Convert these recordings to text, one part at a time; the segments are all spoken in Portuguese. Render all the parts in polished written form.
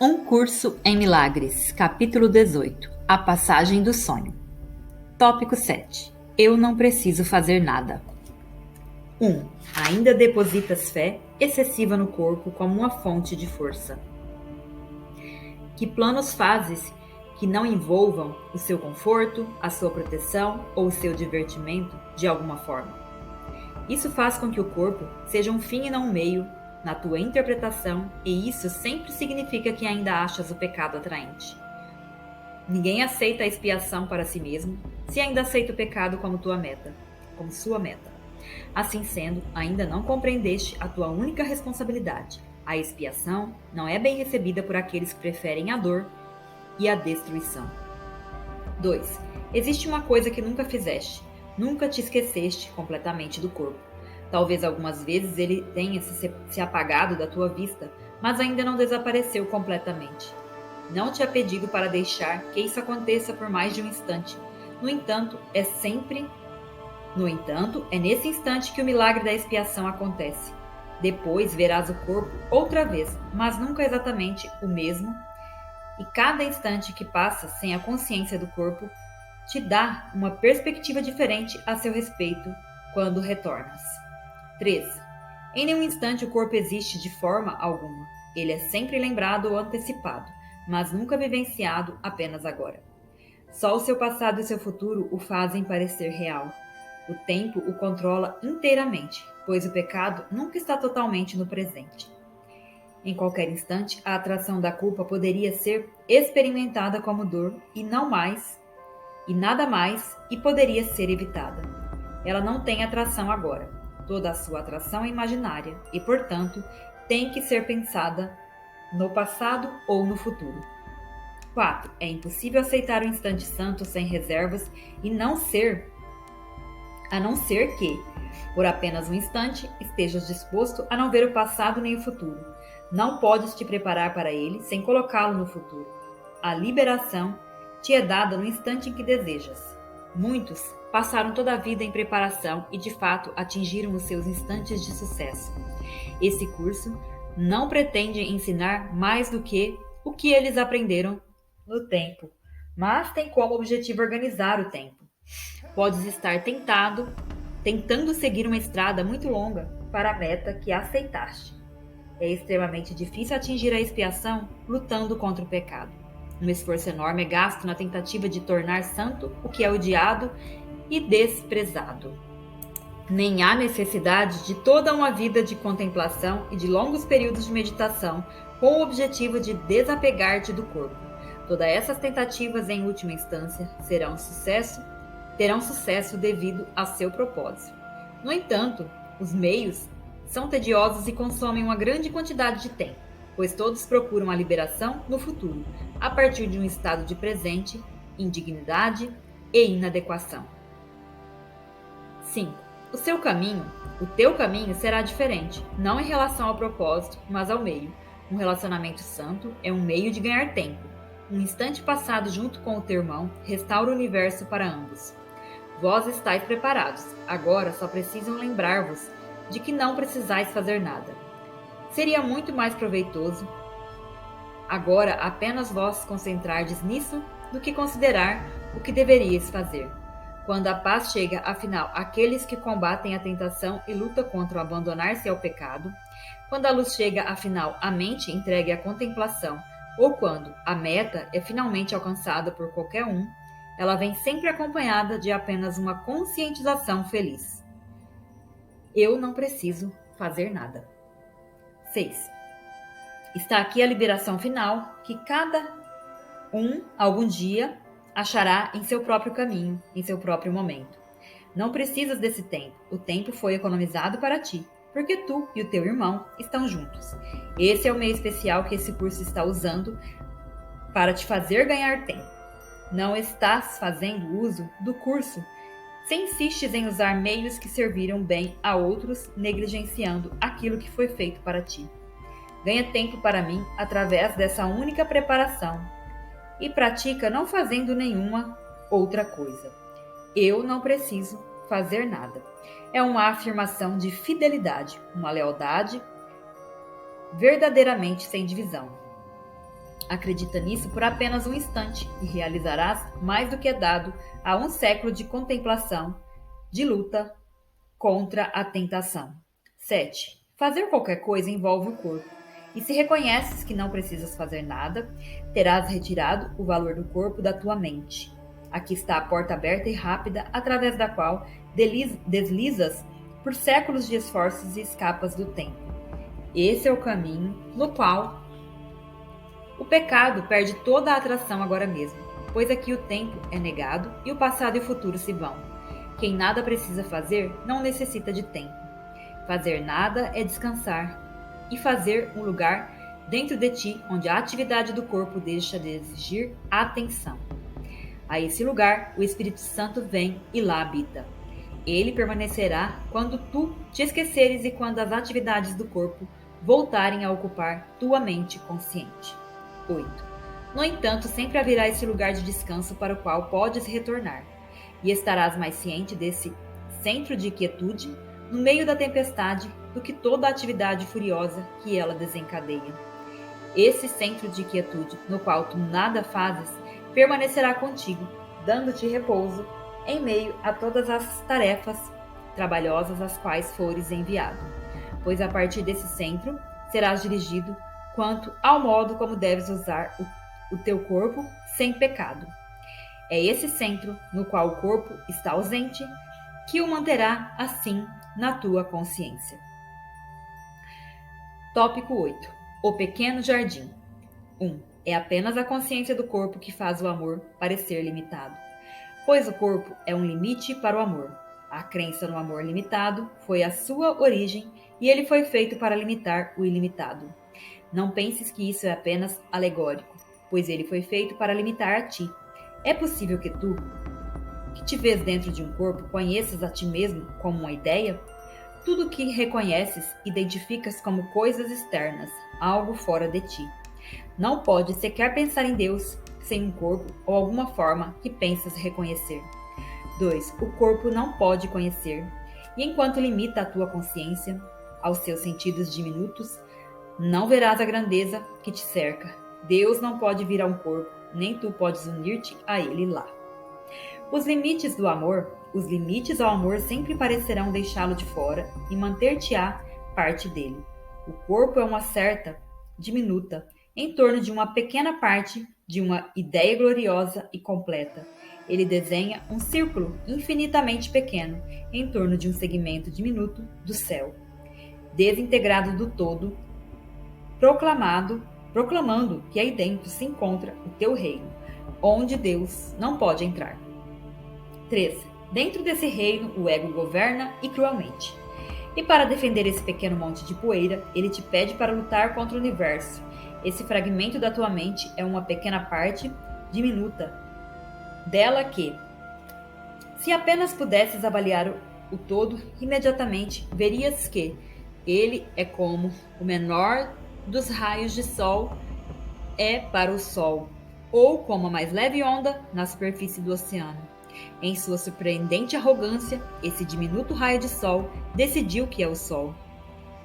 Um curso em milagres, capítulo 18. A passagem do sonho. Tópico 7. Eu não preciso fazer nada. 1. Ainda depositas fé excessiva no corpo como uma fonte de força. Que planos fazes que não envolvam o seu conforto, a sua proteção ou o seu divertimento de alguma forma? Isso faz com que o corpo seja um fim e não um meio na tua interpretação, e isso sempre significa que ainda achas o pecado atraente. Ninguém aceita a expiação para si mesmo se ainda aceita o pecado como sua meta. Assim sendo, ainda não compreendeste a tua única responsabilidade. A expiação não é bem recebida por aqueles que preferem a dor e a destruição. 2. Existe uma coisa que nunca fizeste. Nunca te esqueceste completamente do corpo. Talvez algumas vezes ele tenha se apagado da tua vista, mas ainda não desapareceu completamente. Não te é pedido para deixar que isso aconteça por mais de um instante. No entanto, é nesse instante que o milagre da expiação acontece. Depois verás o corpo outra vez, mas nunca exatamente o mesmo. E cada instante que passa sem a consciência do corpo te dá uma perspectiva diferente a seu respeito quando retornas. 3. Em nenhum instante o corpo existe de forma alguma. Ele é sempre lembrado ou antecipado, mas nunca vivenciado apenas agora. Só o seu passado e seu futuro o fazem parecer real. O tempo o controla inteiramente, pois o pecado nunca está totalmente no presente. Em qualquer instante, a atração da culpa poderia ser experimentada como dor e nada mais, e poderia ser evitada. Ela não tem atração agora. Toda a sua atração é imaginária e, portanto, tem que ser pensada no passado ou no futuro. 4. É impossível aceitar o instante santo sem reservas a não ser que, por apenas um instante, estejas disposto a não ver o passado nem o futuro. Não podes te preparar para ele sem colocá-lo no futuro. A liberação te é dada no instante em que desejas. Muitos passaram toda a vida em preparação e, de fato, atingiram os seus instantes de sucesso. Esse curso não pretende ensinar mais do que o que eles aprenderam no tempo, mas tem como objetivo organizar o tempo. Podes estar tentando seguir uma estrada muito longa para a meta que aceitaste. É extremamente difícil atingir a expiação lutando contra o pecado. Um esforço enorme é gasto na tentativa de tornar santo o que é odiado e desprezado. Nem há necessidade de toda uma vida de contemplação e de longos períodos de meditação com o objetivo de desapegar-te do corpo. Todas essas tentativas, em última instância, terão sucesso devido a seu propósito. No entanto, os meios são tediosos e consomem uma grande quantidade de tempo, pois todos procuram a liberação no futuro, a partir de um estado de presente, indignidade e inadequação. 5. O teu caminho será diferente, não em relação ao propósito, mas ao meio. Um relacionamento santo é um meio de ganhar tempo. Um instante passado junto com o teu irmão restaura o universo para ambos. Vós estáis preparados, agora só precisam lembrar-vos de que não precisais fazer nada. Seria muito mais proveitoso agora apenas vós concentrardes nisso do que considerar o que deveríeis fazer. Quando a paz chega, afinal, àqueles que combatem a tentação e lutam contra o abandonar-se ao pecado, quando a luz chega, afinal, à mente entregue à contemplação, ou quando a meta é finalmente alcançada por qualquer um, ela vem sempre acompanhada de apenas uma conscientização feliz. Eu não preciso fazer nada. 6. Está aqui a liberação final que cada algum dia, achará em seu próprio caminho, em seu próprio momento. Não precisas desse tempo. O tempo foi economizado para ti, porque tu e o teu irmão estão juntos. Esse é o meio especial que esse curso está usando para te fazer ganhar tempo. Não estás fazendo uso do curso se insistes em usar meios que serviram bem a outros, negligenciando aquilo que foi feito para ti. Ganha tempo para mim através dessa única preparação e pratica não fazendo nenhuma outra coisa. Eu não preciso fazer nada. É uma afirmação de fidelidade, uma lealdade verdadeiramente sem divisão. Acredita nisso por apenas um instante e realizarás mais do que é dado a um século de contemplação, de luta contra a tentação. 7. Fazer qualquer coisa envolve o corpo. E se reconheces que não precisas fazer nada, terás retirado o valor do corpo da tua mente. Aqui está a porta aberta e rápida através da qual deslizas por séculos de esforços e escapas do tempo. Esse é o caminho no qual o pecado perde toda a atração agora mesmo, pois aqui o tempo é negado e o passado e o futuro se vão. Quem nada precisa fazer não necessita de tempo. Fazer nada é descansar e fazer um lugar dentro de ti onde a atividade do corpo deixa de exigir atenção. A esse lugar, o Espírito Santo vem e lá habita. Ele permanecerá quando tu te esqueceres e quando as atividades do corpo voltarem a ocupar tua mente consciente. 8. No entanto, sempre haverá esse lugar de descanso para o qual podes retornar, e estarás mais ciente desse centro de quietude no meio da tempestade do que toda a atividade furiosa que ela desencadeia. Esse centro de quietude, no qual tu nada fazes, permanecerá contigo, dando-te repouso em meio a todas as tarefas trabalhosas às quais fores enviado. Pois a partir desse centro serás dirigido quanto ao modo como deves usar o teu corpo sem pecado. É esse centro, no qual o corpo está ausente, que o manterá assim na tua consciência. Tópico 8. O pequeno jardim. 1. É apenas a consciência do corpo que faz o amor parecer limitado, pois o corpo é um limite para o amor. A crença no amor limitado foi a sua origem e ele foi feito para limitar o ilimitado. Não penses que isso é apenas alegórico, pois ele foi feito para limitar a ti. É possível que tu, que te vês dentro de um corpo, conheças a ti mesmo como uma ideia? Tudo que reconheces, identificas como coisas externas, algo fora de ti. Não podes sequer pensar em Deus sem um corpo ou alguma forma que pensas reconhecer. 2. O corpo não pode conhecer, e enquanto limita a tua consciência aos seus sentidos diminutos, não verás a grandeza que te cerca. Deus não pode vir a um corpo, nem tu podes unir-te a ele lá. Os limites do amor, os limites ao amor sempre parecerão deixá-lo de fora e manter-te-á parte dele. O corpo é uma certa, diminuta, em torno de uma pequena parte de uma ideia gloriosa e completa. Ele desenha um círculo infinitamente pequeno em torno de um segmento diminuto do céu, desintegrado do todo, proclamando que aí dentro se encontra o teu reino, onde Deus não pode entrar. 3. Dentro desse reino, o ego governa e cruelmente. E para defender esse pequeno monte de poeira, ele te pede para lutar contra o universo. Esse fragmento da tua mente é uma pequena parte diminuta dela que, se apenas pudesses avaliar o todo, imediatamente verias que ele é como o menor dos raios de sol é para o sol, ou como a mais leve onda na superfície do oceano. Em sua surpreendente arrogância, esse diminuto raio de sol decidiu que é o sol.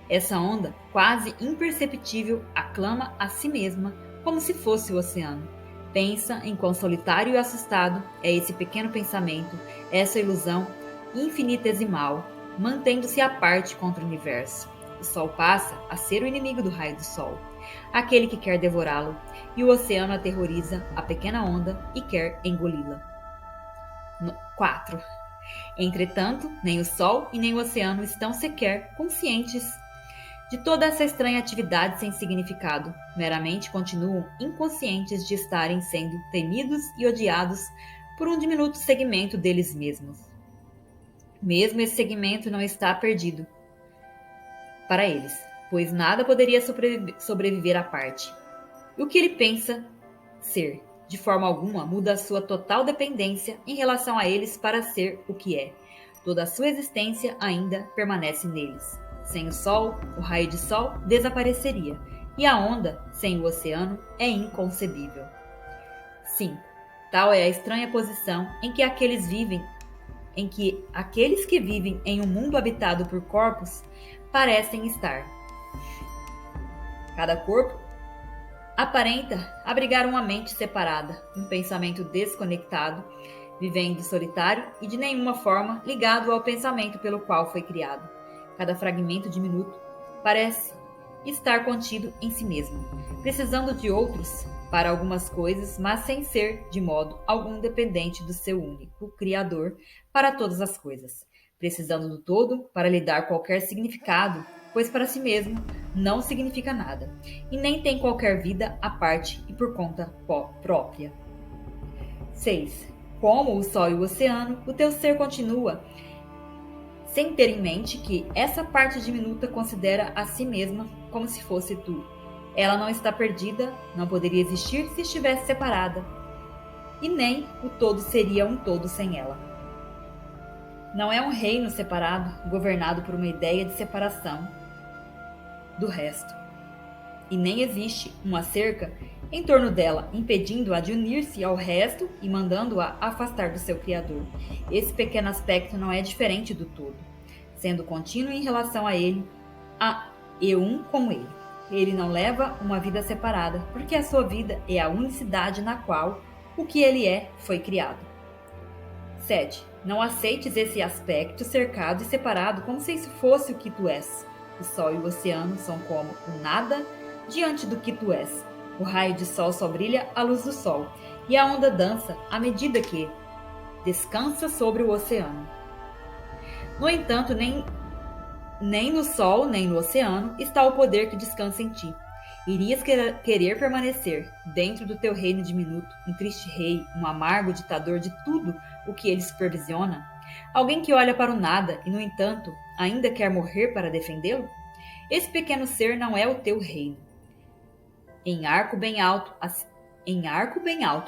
Essa onda, quase imperceptível, aclama a si mesma como se fosse o oceano. Pensa em quão solitário e assustado é esse pequeno pensamento, essa ilusão infinitesimal, mantendo-se à parte contra o universo. O sol passa a ser o inimigo do raio do sol, aquele que quer devorá-lo, e o oceano aterroriza a pequena onda e quer engoli-la. 4. Entretanto, nem o sol e nem o oceano estão sequer conscientes de toda essa estranha atividade sem significado, meramente continuam inconscientes de estarem sendo temidos e odiados por um diminuto segmento deles mesmos. Mesmo esse segmento não está perdido para eles, pois nada poderia sobreviver à parte. E o que ele pensa ser, de forma alguma, muda a sua total dependência em relação a eles para ser o que é. Toda a sua existência ainda permanece neles. Sem o sol, o raio de sol desapareceria, e a onda, sem o oceano, é inconcebível. 5. Tal é a estranha posição em que aqueles que vivem em um mundo habitado por corpos parecem estar. Cada corpo Aparenta abrigar uma mente separada, um pensamento desconectado, vivendo solitário e de nenhuma forma ligado ao pensamento pelo qual foi criado. Cada fragmento diminuto parece estar contido em si mesmo, precisando de outros para algumas coisas, mas sem ser de modo algum dependente do seu único Criador para todas as coisas, precisando do todo para lhe dar qualquer significado, pois para si mesmo não significa nada, e nem tem qualquer vida à parte e por conta própria. 6. Como o sol e o oceano, o teu ser continua sem ter em mente que essa parte diminuta considera a si mesma como se fosse tu. Ela não está perdida, não poderia existir se estivesse separada, e nem o todo seria um todo sem ela. Não é um reino separado, governado por uma ideia de separação do resto, e nem existe uma cerca em torno dela, impedindo-a de unir-se ao resto e mandando-a afastar do seu Criador. Esse pequeno aspecto não é diferente do todo, sendo contínuo em relação a ele e um com ele. Ele não leva uma vida separada, porque a sua vida é a unicidade na qual o que ele é foi criado. 7. Não aceites esse aspecto cercado e separado como se isso fosse o que tu és. O sol e o oceano são como o nada diante do que tu és. O raio de sol só brilha à luz do sol, e a onda dança à medida que descansa sobre o oceano. No entanto, nem no sol, nem no oceano está o poder que descansa em ti. Irias querer permanecer dentro do teu reino diminuto, um triste rei, um amargo ditador de tudo o que ele supervisiona? Alguém que olha para o nada e, no entanto, ainda quer morrer para defendê-lo? Esse pequeno ser não é o teu reino. Em arco bem alto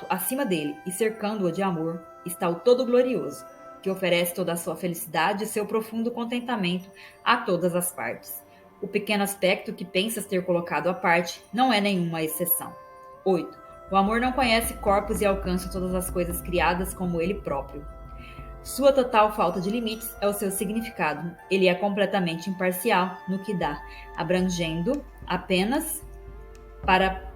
acima dele e cercando-o de amor, está o Todo-Glorioso, que oferece toda a sua felicidade e seu profundo contentamento a todas as partes. O pequeno aspecto que pensas ter colocado à parte não é nenhuma exceção. 8. O amor não conhece corpos e alcança todas as coisas criadas como ele próprio. Sua total falta de limites é o seu significado. Ele é completamente imparcial no que dá, abrangendo apenas para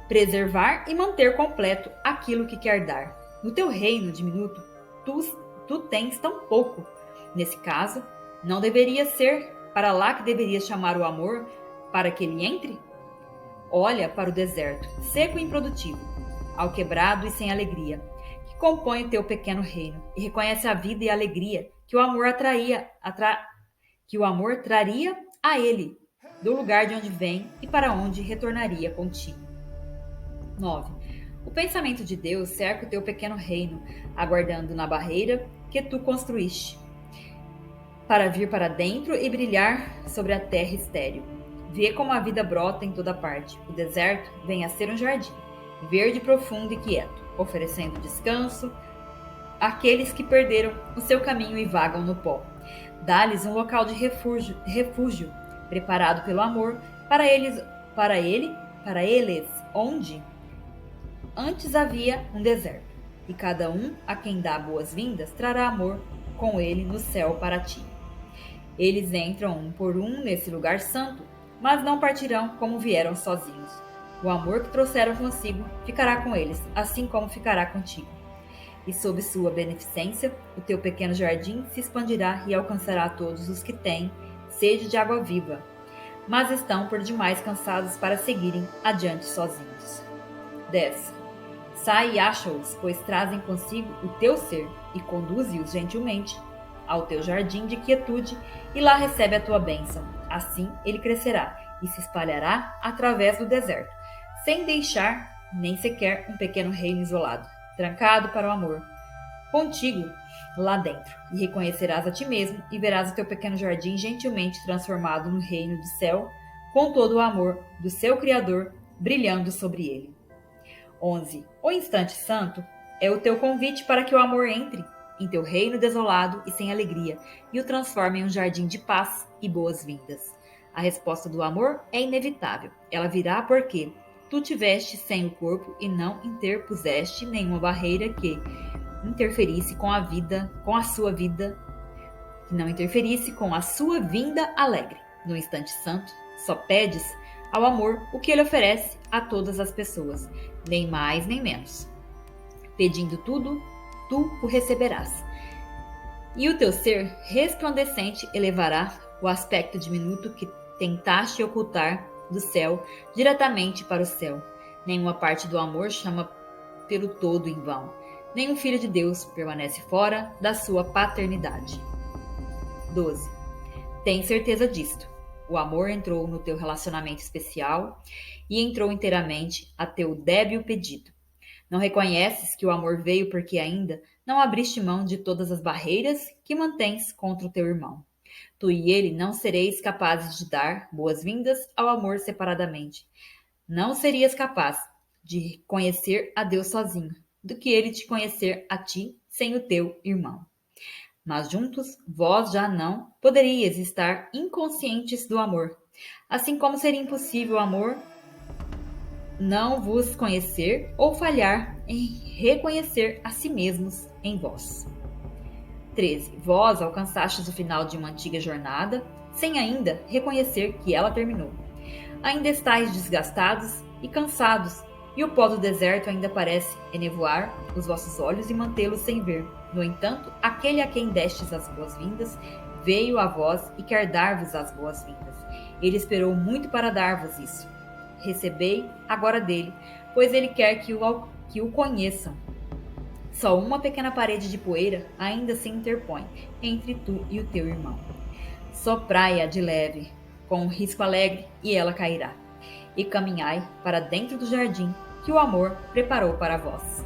preservar e manter completo aquilo que quer dar. No teu reino diminuto, tu tens tão pouco. Nesse caso, não deveria ser para lá que deverias chamar o amor para que ele entre? Olha para o deserto, seco e improdutivo, ao quebrado e sem alegria, que compõe o teu pequeno reino, e reconhece a vida e a alegria que o amor traria a ele, do lugar de onde vem e para onde retornaria contigo. 9. O pensamento de Deus cerca o teu pequeno reino, aguardando na barreira que tu construíste, para vir para dentro e brilhar sobre a terra estéril. Vê como a vida brota em toda parte. O deserto vem a ser um jardim, verde, profundo e quieto, oferecendo descanso àqueles que perderam o seu caminho e vagam no pó. Dá-lhes um local de refúgio preparado pelo amor para eles, onde antes havia um deserto. E cada um a quem dá boas-vindas trará amor com ele no céu para ti. Eles entram um por um nesse lugar santo, mas não partirão como vieram sozinhos. O amor que trouxeram consigo ficará com eles, assim como ficará contigo. E sob sua beneficência, o teu pequeno jardim se expandirá e alcançará todos os que têm sede de água viva, mas estão por demais cansados para seguirem adiante sozinhos. 10. Sai e acha-os, pois trazem consigo o teu ser, e conduze-os gentilmente ao teu jardim de quietude, e lá recebe a tua bênção. Assim ele crescerá e se espalhará através do deserto, sem deixar nem sequer um pequeno reino isolado, trancado para o amor. Contigo lá dentro, e reconhecerás a ti mesmo, e verás o teu pequeno jardim gentilmente transformado no reino do céu, com todo o amor do seu Criador brilhando sobre ele. 11. O instante santo é o teu convite para que o amor entre em teu reino desolado e sem alegria, e o transforme em um jardim de paz e boas-vindas. A resposta do amor é inevitável. Ela virá porque tu tiveste sem o corpo e não interpuseste nenhuma barreira que interferisse com a sua vida que não interferisse com a sua vinda alegre. No instante santo, só pedes ao amor o que ele oferece a todas as pessoas, nem mais nem menos. Pedindo tudo, tu o receberás. E o teu ser resplandecente elevará o aspecto diminuto que tentaste ocultar do céu diretamente para o céu. Nenhuma parte do amor chama pelo todo em vão. Nenhum filho de Deus permanece fora da sua paternidade. 12. Tem certeza disto. O amor entrou no teu relacionamento especial e entrou inteiramente a teu débil pedido. Não reconheces que o amor veio porque ainda não abriste mão de todas as barreiras que mantens contra o teu irmão. Tu e ele não sereis capazes de dar boas-vindas ao amor separadamente. Não serias capaz de conhecer a Deus sozinho, do que ele te conhecer a ti sem o teu irmão. Mas juntos, vós já não poderíeis estar inconscientes do amor, assim como seria impossível o amor não vos conhecer ou falhar em reconhecer a si mesmos em vós. 13. Vós alcançastes o final de uma antiga jornada, sem ainda reconhecer que ela terminou. Ainda estáis desgastados e cansados, e o pó do deserto ainda parece enevoar os vossos olhos e mantê-los sem ver. No entanto, aquele a quem destes as boas-vindas veio a vós e quer dar-vos as boas-vindas. Ele esperou muito para dar-vos isso. Recebei agora dele, pois ele quer que o conheçam. Só uma pequena parede de poeira ainda se interpõe entre tu e o teu irmão. Soprai-a de leve, com um risco alegre, e ela cairá. E caminhai para dentro do jardim que o amor preparou para vós.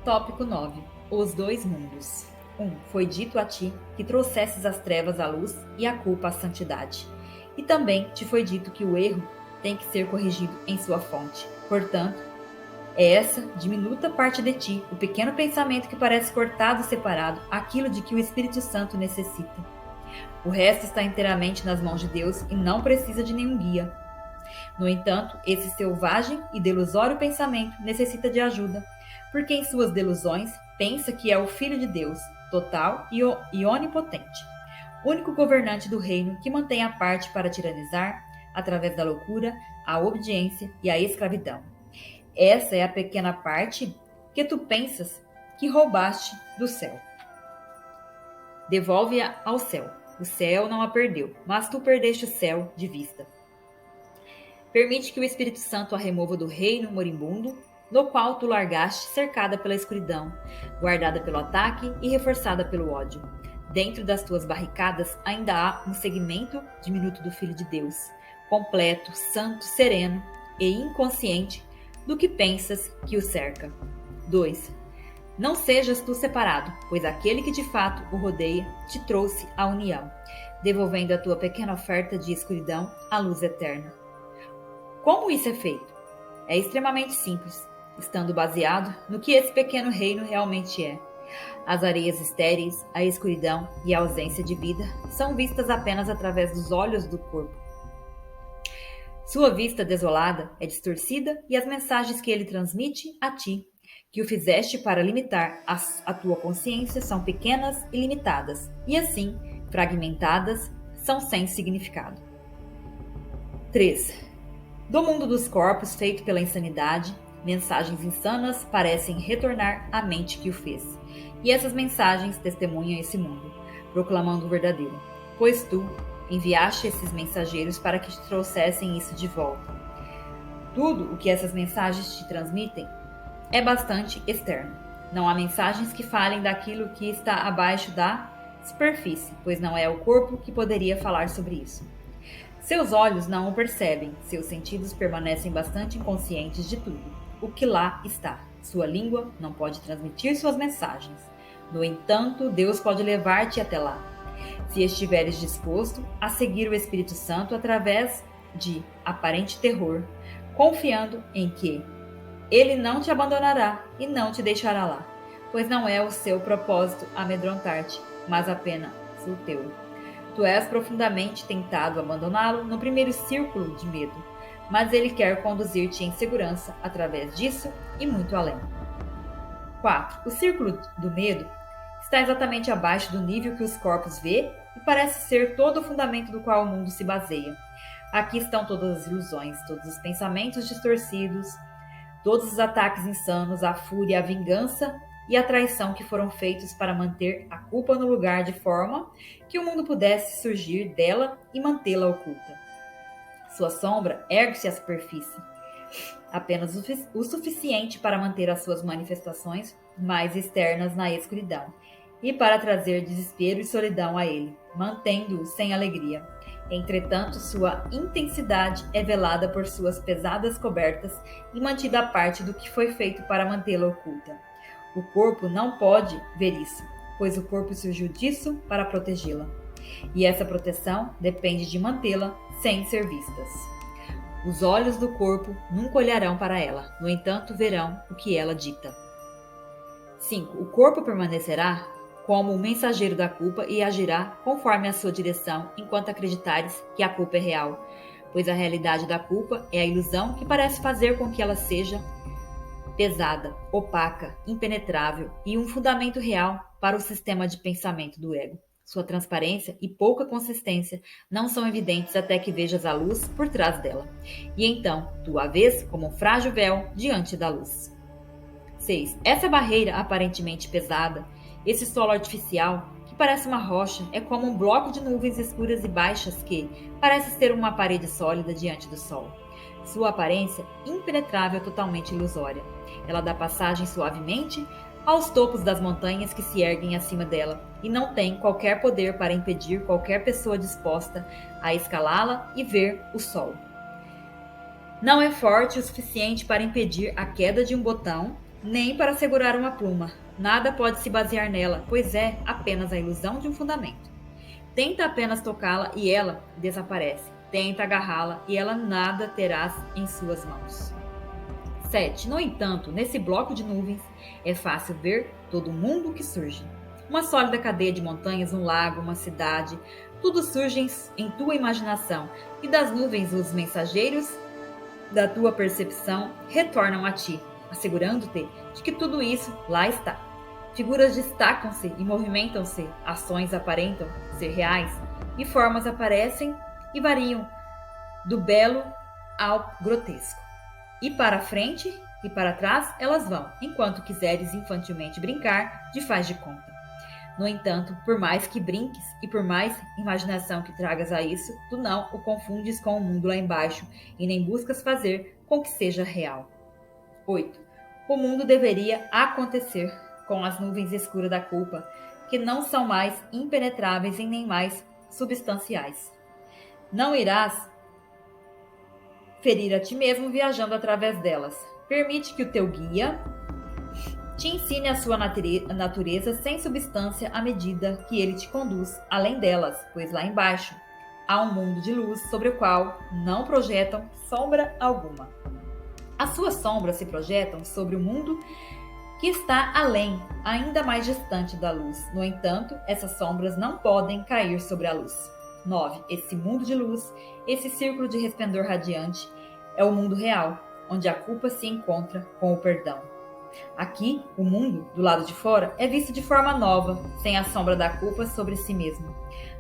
Tópico 9. Os dois mundos. 1. Foi dito a ti que trouxesses as trevas à luz e a culpa à santidade. E também te foi dito que o erro tem que ser corrigido em sua fonte. Portanto, é essa diminuta parte de ti, o pequeno pensamento que parece cortado e separado, aquilo de que o Espírito Santo necessita. O resto está inteiramente nas mãos de Deus e não precisa de nenhum guia. No entanto, esse selvagem e delusório pensamento necessita de ajuda, porque em suas delusões pensa que é o Filho de Deus, total e onipotente, único governante do reino que mantém a parte para tiranizar, através da loucura, a obediência e a escravidão. Essa é a pequena parte que tu pensas que roubaste do céu. Devolve-a ao céu. O céu não a perdeu, mas tu perdeste o céu de vista. Permite que o Espírito Santo a remova do reino moribundo, no qual tu largaste, cercada pela escuridão, guardada pelo ataque e reforçada pelo ódio. Dentro das tuas barricadas ainda há um segmento diminuto do Filho de Deus, completo, santo, sereno e inconsciente do que pensas que o cerca. 2. Não sejas tu separado, pois aquele que de fato o rodeia te trouxe à união, devolvendo a tua pequena oferta de escuridão à luz eterna. Como isso é feito? É extremamente simples, estando baseado no que esse pequeno reino realmente é. As areias estéreis, a escuridão e a ausência de vida são vistas apenas através dos olhos do corpo. Sua vista desolada é distorcida e as mensagens que ele transmite a ti, que o fizeste para limitar a tua consciência, são pequenas e limitadas, e assim, fragmentadas, são sem significado. 3. Do mundo dos corpos feito pela insanidade, mensagens insanas parecem retornar à mente que o fez. E essas mensagens testemunham esse mundo, proclamando o verdadeiro. Pois tu enviaste esses mensageiros para que te trouxessem isso de volta. Tudo o que essas mensagens te transmitem é bastante externo. Não há mensagens que falem daquilo que está abaixo da superfície, pois não é o corpo que poderia falar sobre isso. Seus olhos não o percebem, seus sentidos permanecem bastante inconscientes de tudo o que lá está. Sua língua não pode transmitir suas mensagens. No entanto, Deus pode levar-te até lá, se estiveres disposto a seguir o Espírito Santo através de aparente terror, confiando em que Ele não te abandonará e não te deixará lá, pois não é o seu propósito amedrontar-te, mas apenas o teu. Tu és profundamente tentado a abandoná-lo no primeiro círculo de medo, mas ele quer conduzir-te em segurança através disso e muito além. 4. O círculo do medo está exatamente abaixo do nível que os corpos vê e parece ser todo o fundamento do qual o mundo se baseia. Aqui estão todas as ilusões, todos os pensamentos distorcidos, todos os ataques insanos, a fúria, a vingança e a traição que foram feitos para manter a culpa no lugar de forma que o mundo pudesse surgir dela e mantê-la oculta. Sua sombra ergue-se à superfície, apenas o suficiente para manter as suas manifestações mais externas na escuridão e para trazer desespero e solidão a ele, mantendo-o sem alegria. Entretanto, sua intensidade é velada por suas pesadas cobertas e mantida à parte do que foi feito para mantê-la oculta. O corpo não pode ver isso, pois o corpo surgiu disso para protegê-la. E essa proteção depende de mantê-la sem ser vistas. Os olhos do corpo nunca olharão para ela, no entanto verão o que ela dita. 5. O corpo permanecerá como o mensageiro da culpa e agirá conforme a sua direção enquanto acreditares que a culpa é real, pois a realidade da culpa é a ilusão que parece fazer com que ela seja pesada, opaca, impenetrável e um fundamento real para o sistema de pensamento do ego. Sua transparência e pouca consistência não são evidentes até que vejas a luz por trás dela. E então, tu a vês como um frágil véu diante da luz. 6. Essa barreira aparentemente pesada, esse solo artificial, que parece uma rocha, é como um bloco de nuvens escuras e baixas que parece ser uma parede sólida diante do sol. Sua aparência impenetrável é totalmente ilusória. Ela dá passagem suavemente aos topos das montanhas que se erguem acima dela e não tem qualquer poder para impedir qualquer pessoa disposta a escalá-la e ver o sol. Não é forte o suficiente para impedir a queda de um botão, nem para segurar uma pluma. Nada pode se basear nela, pois é apenas a ilusão de um fundamento. Tenta apenas tocá-la e ela desaparece. Tenta agarrá-la e ela nada terás em suas mãos. 7. No entanto, nesse bloco de nuvens, é fácil ver todo o mundo que surge. Uma sólida cadeia de montanhas, um lago, uma cidade, tudo surge em tua imaginação, e das nuvens os mensageiros da tua percepção retornam a ti, assegurando-te de que tudo isso lá está. Figuras destacam-se e movimentam-se, ações aparentam ser reais, e formas aparecem e variam do belo ao grotesco. E para frente e para trás elas vão, enquanto quiseres infantilmente brincar de faz de conta. No entanto, por mais que brinques e por mais imaginação que tragas a isso, tu não o confundes com o mundo lá embaixo e nem buscas fazer com que seja real. 8. O mundo deveria acontecer com as nuvens escuras da culpa, que não são mais impenetráveis e nem mais substanciais. Não irás ferir a ti mesmo viajando através delas. Permite que o teu guia te ensine a sua natureza sem substância à medida que ele te conduz além delas, pois lá embaixo há um mundo de luz sobre o qual não projetam sombra alguma. As suas sombras se projetam sobre o mundo que está além, ainda mais distante da luz. No entanto, essas sombras não podem cair sobre a luz. 9. Esse mundo de luz, esse círculo de resplendor radiante, é o mundo real, onde a culpa se encontra com o perdão. Aqui, o mundo, do lado de fora, é visto de forma nova, sem a sombra da culpa sobre si mesmo.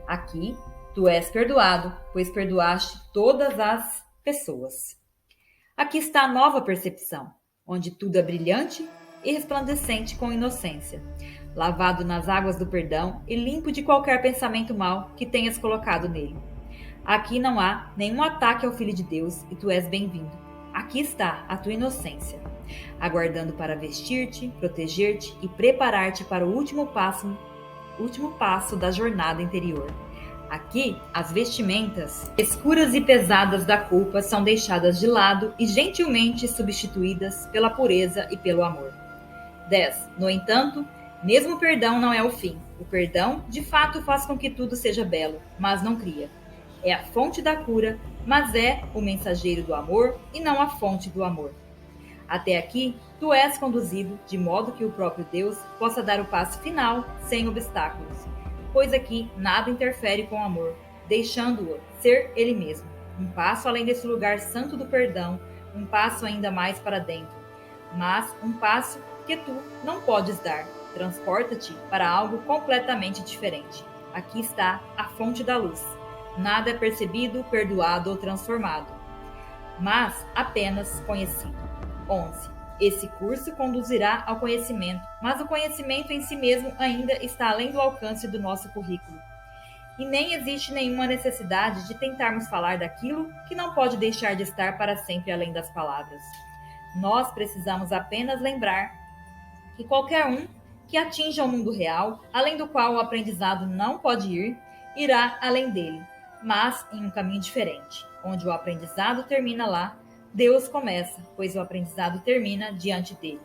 Aqui, tu és perdoado, pois perdoaste todas as pessoas. Aqui está a nova percepção, onde tudo é brilhante e resplandecente com inocência, lavado nas águas do perdão e limpo de qualquer pensamento mau que tenhas colocado nele. Aqui não há nenhum ataque ao Filho de Deus e tu és bem-vindo. Aqui está a tua inocência, aguardando para vestir-te, proteger-te e preparar-te para o último passo da jornada interior. Aqui, as vestimentas escuras e pesadas da culpa são deixadas de lado e gentilmente substituídas pela pureza e pelo amor. 10. No entanto, mesmo o perdão não é o fim. O perdão, de fato, faz com que tudo seja belo, mas não cria. É a fonte da cura, mas é o mensageiro do amor e não a fonte do amor. Até aqui, tu és conduzido de modo que o próprio Deus possa dar o passo final sem obstáculos, pois aqui nada interfere com o amor, deixando-o ser ele mesmo. Um passo além desse lugar santo do perdão, um passo ainda mais para dentro, mas um passo que tu não podes dar, transporta-te para algo completamente diferente. Aqui está a fonte da luz. Nada é percebido, perdoado ou transformado, mas apenas conhecido. 11. Esse curso conduzirá ao conhecimento, mas o conhecimento em si mesmo ainda está além do alcance do nosso currículo. E nem existe nenhuma necessidade de tentarmos falar daquilo que não pode deixar de estar para sempre além das palavras. Nós precisamos apenas lembrar que qualquer um que atinja o mundo real, além do qual o aprendizado não pode ir, irá além dele, mas em um caminho diferente. Onde o aprendizado termina lá, Deus começa, pois o aprendizado termina diante dele,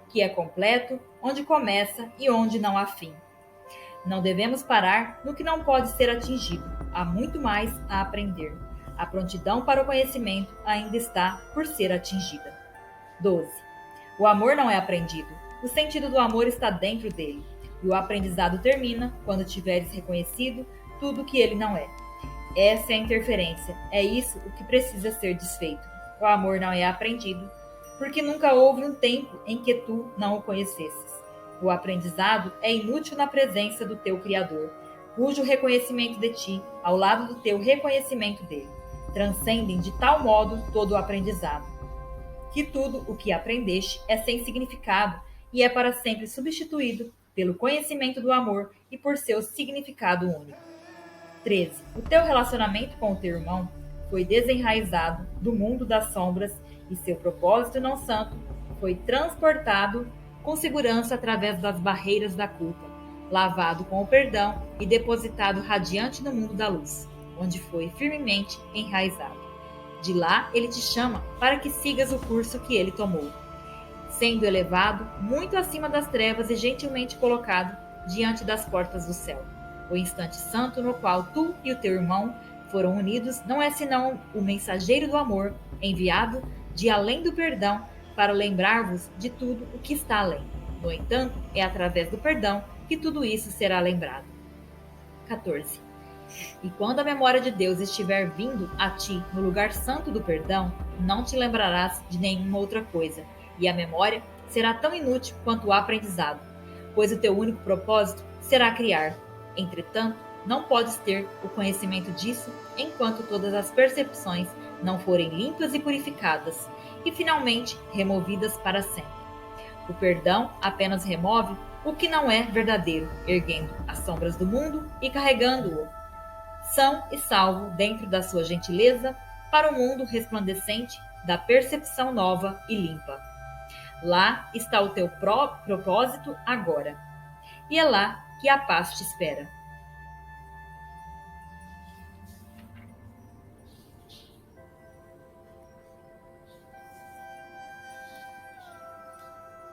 que é completo, onde começa e onde não há fim. Não devemos parar no que não pode ser atingido. Há muito mais a aprender. A prontidão para o conhecimento ainda está por ser atingida. 12. O amor não é aprendido. O sentido do amor está dentro dele. E o aprendizado termina quando tiveres reconhecido tudo o que ele não é. Essa é a interferência. É isso o que precisa ser desfeito. O amor não é aprendido, porque nunca houve um tempo em que tu não o conhecesses. O aprendizado é inútil na presença do teu Criador, cujo reconhecimento de ti, ao lado do teu reconhecimento dele, transcendem de tal modo todo o aprendizado, que tudo o que aprendeste é sem significado e é para sempre substituído pelo conhecimento do amor e por seu significado único. 13. O teu relacionamento com o teu irmão foi desenraizado do mundo das sombras e seu propósito não santo foi transportado com segurança através das barreiras da culpa, lavado com o perdão e depositado radiante no mundo da luz, onde foi firmemente enraizado. De lá ele te chama para que sigas o curso que ele tomou, sendo elevado muito acima das trevas e gentilmente colocado diante das portas do céu. O instante santo no qual tu e o teu irmão foram unidos não é senão o mensageiro do amor, enviado de além do perdão para lembrar-vos de tudo o que está além. No entanto, é através do perdão que tudo isso será lembrado. 14. E quando a memória de Deus estiver vindo a ti no lugar santo do perdão, não te lembrarás de nenhuma outra coisa, e a memória será tão inútil quanto o aprendizado, pois o teu único propósito será criar. Entretanto, não podes ter o conhecimento disso enquanto todas as percepções não forem limpas e purificadas, e finalmente removidas para sempre. O perdão apenas remove o que não é verdadeiro, erguendo as sombras do mundo e carregando-o, são e salvo dentro da sua gentileza, para o mundo resplandecente da percepção nova e limpa. Lá está o teu propósito agora, e é lá que a paz te espera.